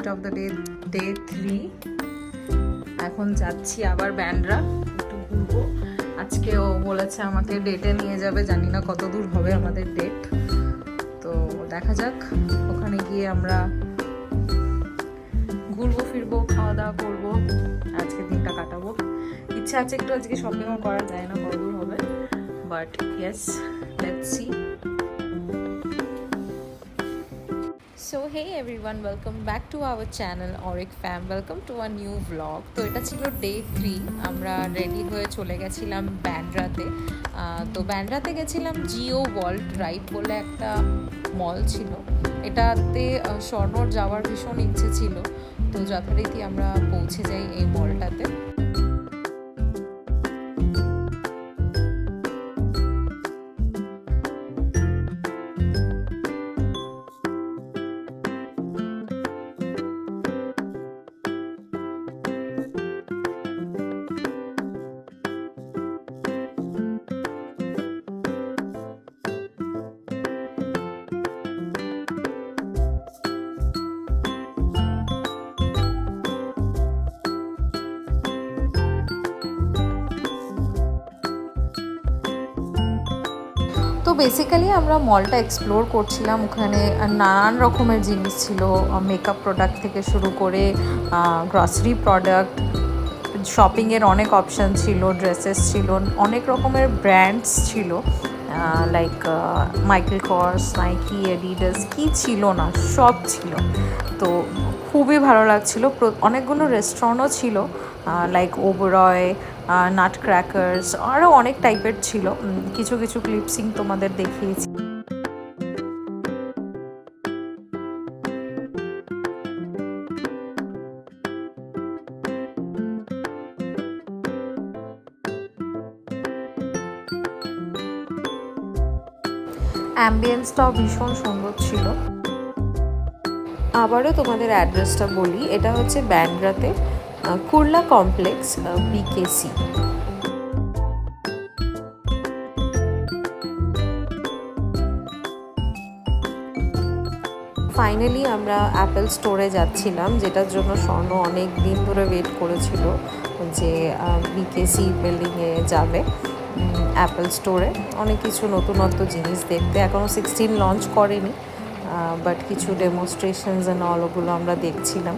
Outfit of the day 3। এখন যাচ্ছি আবার ব্যান্ডরা, একটু ঘুরবো। আজকে ও বলেছে আমাকে ডেটে নিয়ে যাবে, জানি না কত দূর হবে আমাদের ডেট, তো দেখা যাক। ওখানে গিয়ে আমরা ঘুরবো ফিরবো, খাওয়া দাওয়া করবো, আজকে দিনটা কাটাবো। ইচ্ছা আছে একটু আজকে শপিংও করা, যায় না কত দূর হবে, but yes, let's see. So hey everyone, welcome back to our channel Auric Fam, welcome to a new vlog। তো এটা ছিল ডে 3, আমরা রেডি হয়ে চলে গেছিলাম ব্যান্ড্রাতে। তো ব্যান্ড্রাতে গেছিলাম জিও ওয়ার্ল্ড রাইড বলে একটা মল ছিল, এটাতে স্বর্ণর যাওয়ার ভীষণ ইচ্ছে ছিল, তো যথারীতি আমরা পৌঁছে যাই এই মলটাতে। তো বেসিক্যালি আমরা মলটা এক্সপ্লোর করছিলাম, ওখানে নানান রকমের জিনিস ছিল, মেকআপ প্রোডাক্ট থেকে শুরু করে গ্রসারি প্রোডাক্ট, শপিংয়ের অনেক অপশান ছিল, ড্রেসেস ছিল, অনেক রকমের ব্র্যান্ডস ছিল, লাইক মাইকেল কর্স, নাইকি, অ্যাডিডাস, কি ছিল না সব ছিল। তো খুবই ভালো লাগছিল। অনেকগুলো রেস্টুরেন্টও ছিল, লাইক ওবরয়, নাট ক্র্যাকার্স, আরও অনেক টাইপের ছিল। কিছু কিছু ক্লিপসিং তোমাদের দেখিয়েছি। অ্যাম্বিয়েন্সটাও ভীষণ সুন্দর ছিল। আবারও তোমাদের অ্যাড্রেসটা বলি, এটা হচ্ছে ব্যান্ড্রাতে কুরলা কমপ্লেক্স, বিকেসি। ফাইনালি আমরা অ্যাপেল স্টোরে যাচ্ছিলাম, যেটার জন্য স্বর্ণ অনেক দিন ধরে ওয়েট করেছিল যে বিকেসি বিল্ডিংয়ে যাবে অ্যাপেল স্টোরে অনেক কিছু নতুনত্ব জিনিস দেখতে। এখনও 16 লঞ্চ করেনি, বাট কিছু ডেমনস্ট্রেশনস অ্যান্ড অল ওগুলো আমরা দেখছিলাম।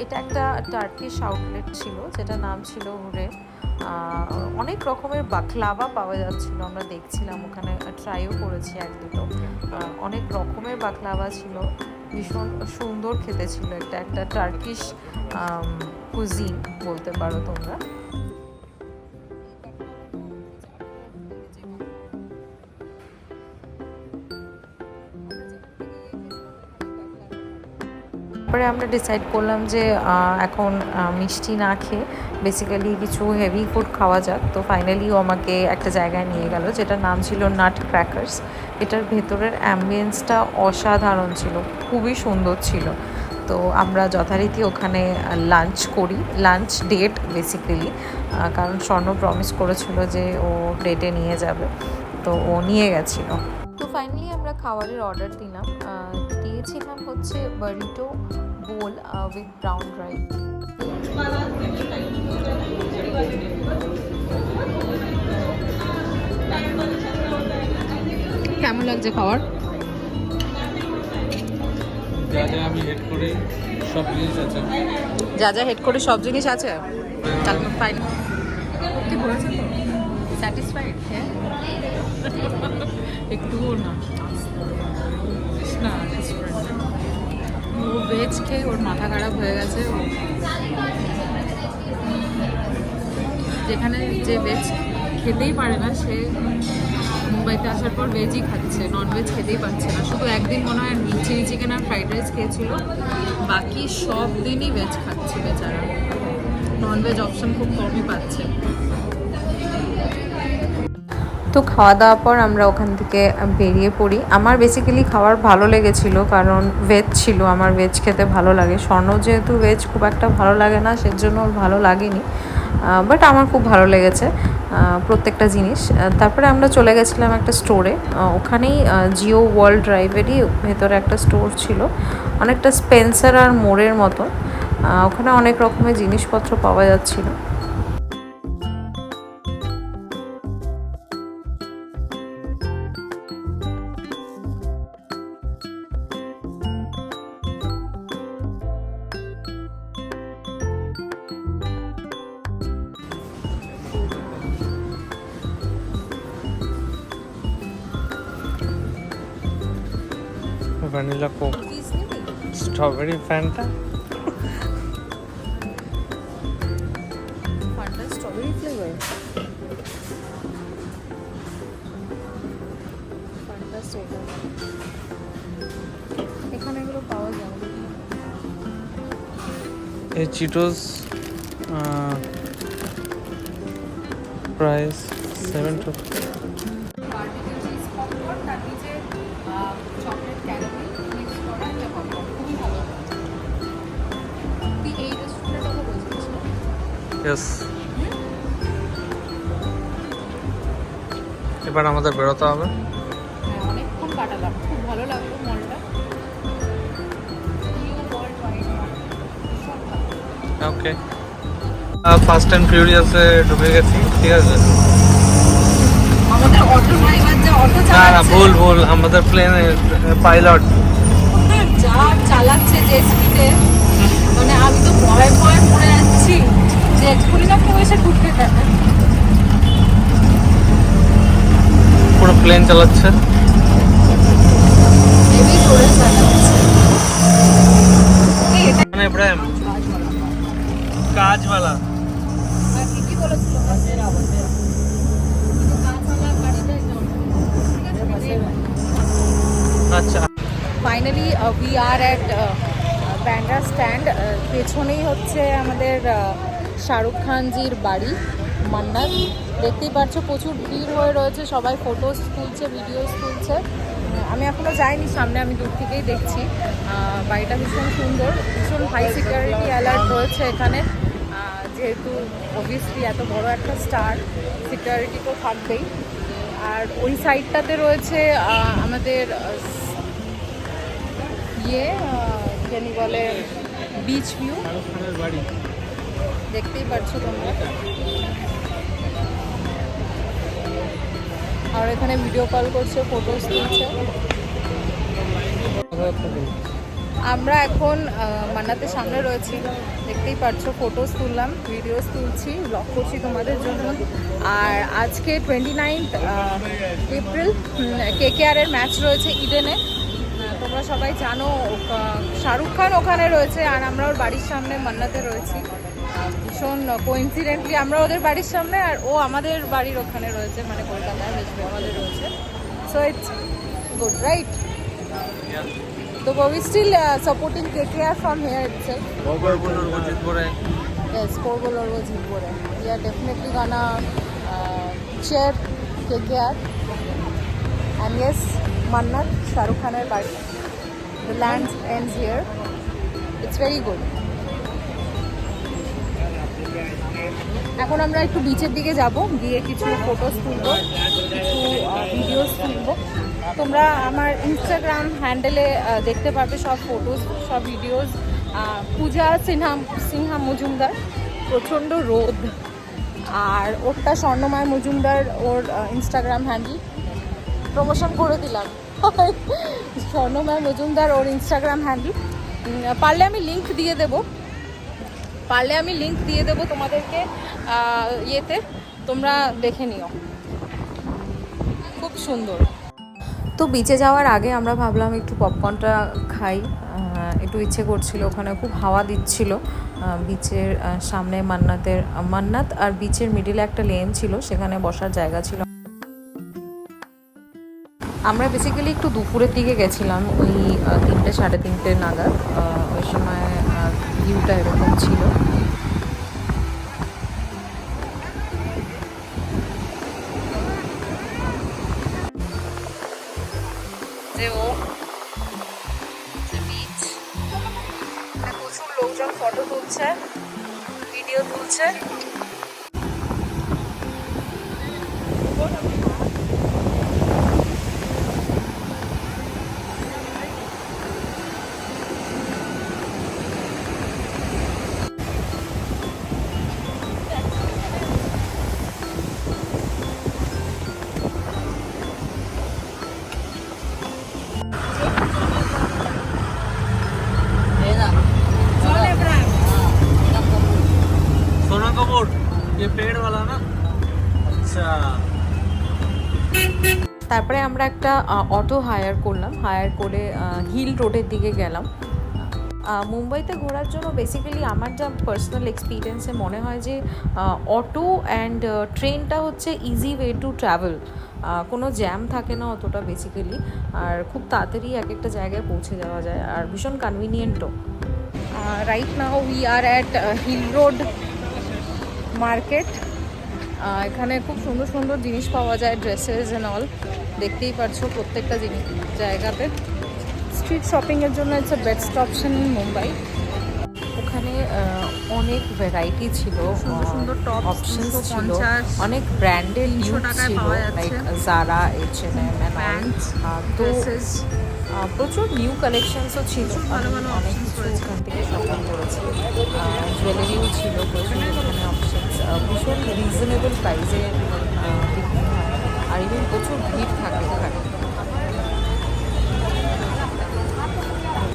এটা একটা টার্কিশ আউটলেট ছিল, যেটা নাম ছিল হুরে। অনেক রকমের বাকলাভা পাওয়া যাচ্ছিল, আমরা দেখছিলাম ওখানে, ট্রাইও করেছি এক দুটো। অনেক রকমের বাকলাভা ছিল, ভীষণ সুন্দর খেতে ছিল। এটা একটা টার্কিশ কুজিন বলতে পারো তোমরা। তারপরে আমরা ডিসাইড করলাম যে এখন মিষ্টি না খেয়ে বেসিক্যালি কিছু হেভি ফুড খাওয়া যাক। তো ফাইনালি ও আমাকে একটা জায়গায় নিয়ে গেল, যেটার নাম ছিল নাট ক্র্যাকার্স। এটার ভেতরের অ্যাম্বিয়েন্সটা অসাধারণ ছিল, খুবই সুন্দর ছিল। তো আমরা যথারীতি ওখানে লাঞ্চ করি, লাঞ্চ ডেট বেসিক্যালি, কারণ স্বর্ণ প্রমিস করেছিল যে ও ডেটে নিয়ে যাবে, তো ও নিয়ে গেছিলো। তো ফাইনালি আমরা খাবারের অর্ডার দিয়েছিলাম হচ্ছে বারিটো বোল উইথ ব্রাউন রাইস। কেমন লাগছে খাবার? যা যা আমি হেড করি সব জিনিস আছে। যা যা হেড করে সব জিনিস আছে, তাহলে ফাইন। কি বলেছে তো? স্যাটিসফাইড? হ্যাঁ। একটুও না না, ও ভেজ খেয়ে ওর মাথা খারাপ হয়ে গেছে। যেখানে যে ভেজ খেতেই পারে না, সে মুম্বাইতে আসার পর ভেজই খাচ্ছে, নন ভেজ খেতেই পারছে না। শুধু একদিন মনে হয় চিলি চিকেন আর ফ্রাইড রাইস খেয়েছিল, বাকি সব দিনই ভেজ খাচ্ছে বেচারা। নন ভেজ অপশন খুব কমই পাচ্ছে। তো খাওয়া দাওয়ার পর আমরা ওখান থেকে বেরিয়ে পড়ি। আমার বেসিক্যালি খাবার ভালো লেগেছিল, কারণ ভেজ ছিল, আমার ভেজ খেতে ভালো লাগে। স্বর্ণ যেহেতু ভেজ খুব একটা ভালো লাগে না, সেজন্য ওর ভালো লাগেনি, বাট আমার খুব ভালো লেগেছে প্রত্যেকটা জিনিস। তারপরে আমরা চলে গেছিলাম একটা স্টোরে, ওখানেই জিও ওয়ার্ল্ড ড্রাইভেরই ভেতরে একটা স্টোর ছিল, অনেকটা স্পেন্সার আর মোড়ের মতো। ওখানে অনেক রকমের জিনিসপত্র পাওয়া যাচ্ছিলো। Vanilla Coke, strawberry Fanta, strawberry flavour, এখানে এগুলো পাওয়া যায়। এই চিটোস প্রাইস 7 ইয়েস। এবার আমাদের বেরোতে হবে। অনেকক্ষণ কাটালাম, খুব ভালো লাগলো মলটা। ওকে, ফার্স্ট টাইম ফিউরিয়াসে ঢুকে গেছি, ঠিক আছে। আমাদের অটো ড্রাইভার যা অটো না না, চালাচ্ছে, ভুল, আমাদের প্লেনের পাইলট যা চালাচ্ছে যে স্পিডে, মানে আমি তো ভয়ে ভয়ে পড়ে যাচ্ছি যে এক্ষুনি না কেউ এসে ঢুকতে দেবে। পুরো প্লেন চালাচ্ছে, হেভি জোরে চালাচ্ছে। এই এটা মানে ইব্রাহিম কাজওয়ালা। আর কি বলেছিল? কাজওয়ালা গাড়িটাই জন্য, ঠিক আছে। আচ্ছা, finally we are at Bandra stand. পেছনেই হচ্ছে আমাদের শাহরুখ খানজির বাড়ি মান্নাত। দেখতেই পাচ্ছ প্রচুর ভিড় হয়ে রয়েছে, সবাই ফটোস তুলছে, ভিডিওস তুলছে। আমি এখনও যাইনি সামনে, আমি দূর থেকেই দেখছি। বাড়িটা ভীষণ সুন্দর, ভীষণ হাই সিকিউরিটি অ্যালার্ট রয়েছে এখানে, যেহেতু অবভিয়াসলি এত বড় একটা স্টার, সিকিউরিটি তো থাকবেই। আর ওই সাইডটাতে রয়েছে আমাদের জানি বলে বিচ ভিউ, দেখতেই পাচ্ছ তোমরা। আর এখানে ভিডিও কল করছে, ফটোস তুলছে। আমরা এখন মান্নাতের সামনে রয়েছি, দেখতেই পাচ্ছ, ফটোস তুললাম, ভিডিওস তুলছি, ব্লগ করছি তোমাদের জন্য। আর আজকে 29 এপ্রিল KKR এর ম্যাচ রয়েছে ইডেনে। তোমরা সবাই জানো শাহরুখ খান ওখানে রয়েছে, আর আমরা ওর বাড়ির সামনে মান্নাতে রয়েছি। ভীষণ কোইন্সিডেন্টলি আমরা ওদের বাড়ির সামনে, আর ও আমাদের বাড়ির ওখানে রয়েছে, মানে কলকাতায় ওয়েস্ট বেঙ্গলে রয়েছে। So it's good, right? So we still supporting KKR from here itself. Yes, Korbol or Jitpore. We are definitely gonna cheer KKR. And yes, Mannat, Shahrukh Khaner party. The land ends here. It's very good. এখন আমরা একটু বিচের দিকে যাব, গিয়ে কিছু photos তুলবো, কিছু ভিডিওস তুলবো। তোমরা আমার ইনস্টাগ্রাম হ্যান্ডেলে দেখতে পারবে সব ফটোস, সব ভিডিওস। পূজা সিনহা মজুমদার, প্রচণ্ড রোদ, আর ওরটা স্বর্ণময় মজুমদার ওর ইনস্টাগ্রাম হ্যান্ডেল। প্রমোশন করে দিলাম। স্বর্ণময় মজুমদার ওর ইনস্টাগ্রাম হ্যান্ডেল, পারলে আমি লিংক দিয়ে দেবো তোমাদেরকে ইয়েতে, তোমরা দেখে নিও, খুব সুন্দর। তো বিচে যাওয়ার আগে আমরা ভাবলাম একটু পপকর্নটা খাই, একটু ইচ্ছে করছিল, ওখানে খুব হাওয়া দিচ্ছিল। বিচের সামনে মান্নাত আর বিচের মিডিলে একটা লেন ছিল, সেখানে বসার জায়গা ছিল। আমরা বেসিক্যালি একটু দুপুরের দিকে গেছিলাম, ওই 3টে সাড়ে 3টে নাগাদ। ওই সময় ভিউটা এরকম ছিল। প্রচুর লোকজন ফটো তুলছে, ভিডিও তুলছে। सोना कपूर ये पेड़ वाला ना। अच्छा। তারপরে আমরা একটা অটো হায়ার করে হিল রোডের দিকে গেলাম। মুম্বাইতে ঘোরার জন্য বেসিক্যালি আমার যা পার্সোনাল এক্সপিরিয়েন্সে মনে হয় যে অটো অ্যান্ড ট্রেনটা হচ্ছে ইজি ওয়ে টু ট্রাভেল। কোনো জ্যাম থাকে না অতটা বেসিক্যালি, আর খুব তাড়াতাড়ি এক একটা জায়গায় পৌঁছে যাওয়া যায়, আর ভীষণ কনভিনিয়েন্টও। Right now we are at Hill Road market. এখানে খুব সুন্দর সুন্দর জিনিস পাওয়া যায়, ড্রেসেস অ্যান্ড অল। দেখতেই পারছো প্রত্যেকটা জিনিস জায়গাতে। স্ট্রিট শপিংয়ের জন্য it's a best option in Mumbai. ওখানে অনেক ভ্যারাইটি ছিল, সুন্দর টপ অপশনস ছিল, অনেক ব্র্যান্ডেড ইউজ ছিল, লাইক জারা, H&M তো প্রচুর নিউ কালেকশনসও ছিল। অনেক কিছু ওখান থেকে শপিং করেছি। জুয়েলারিও ছিল প্রচুর, এখানে অপশনস ভীষণ রিজনেবল প্রাইসে বিক্রি হয়, আর ইভেন প্রচুর ভিড় থাকে ওখানে।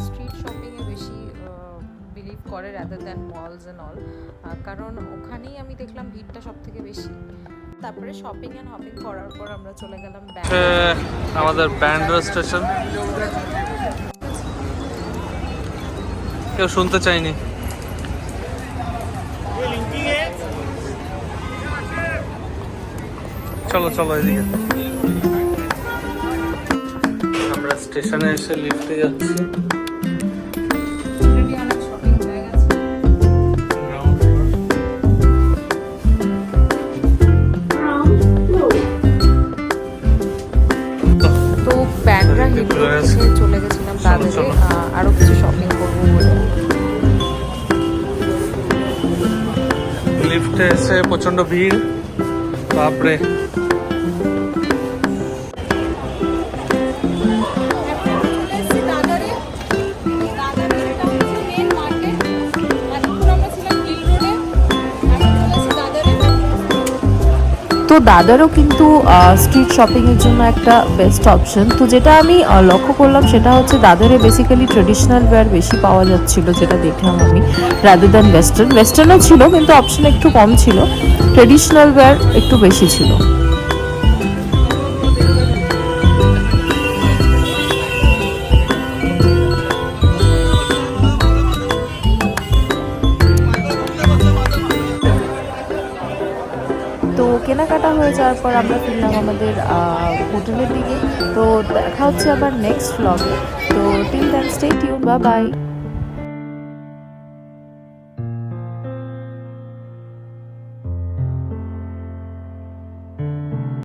স্ট্রিট শপিংয়ে বেশি বিলিভ করে rather than malls and all, কারণ ওখানেই আমি দেখলাম ভিড়টা সব থেকে বেশি। তারপরে শপিং অ্যান্ড হপিং করার পর আমরা চলে গেলাম আমাদের ব্যান্ড্রা স্টেশন। কেউ শুনতে চাইনি। চলো চলো এদিকে। আমরা স্টেশনে এসে লিফটে যাচ্ছি। চলে গেছিলাম দাদারে আরো কিছু শপিং করবো বলে। লিফটে এসে প্রচন্ড ভিড়, বাপরে। তো দাদারও কিন্তু স্ট্রিট শপিংয়ের জন্য একটা বেস্ট অপশন। তো যেটা আমি লক্ষ্য করলাম সেটা হচ্ছে দাদারে বেসিক্যালি ট্রেডিশনাল ওয়্যার বেশি পাওয়া যাচ্ছিলো, যেটা দেখলাম আমি, রাদার দ্যান ওয়েস্টার্নও ছিল কিন্তু অপশন একটু কম ছিল, ট্রেডিশনাল ওয়্যার একটু বেশি ছিল। তো কেনাকাটা হয়ে যাওয়ার পর আমরা ফিরলাম আমাদের হোটেলের দিকে। তো দেখা হচ্ছে আবার নেক্সট ভ্লগে। তো till then stay tuned, bye by.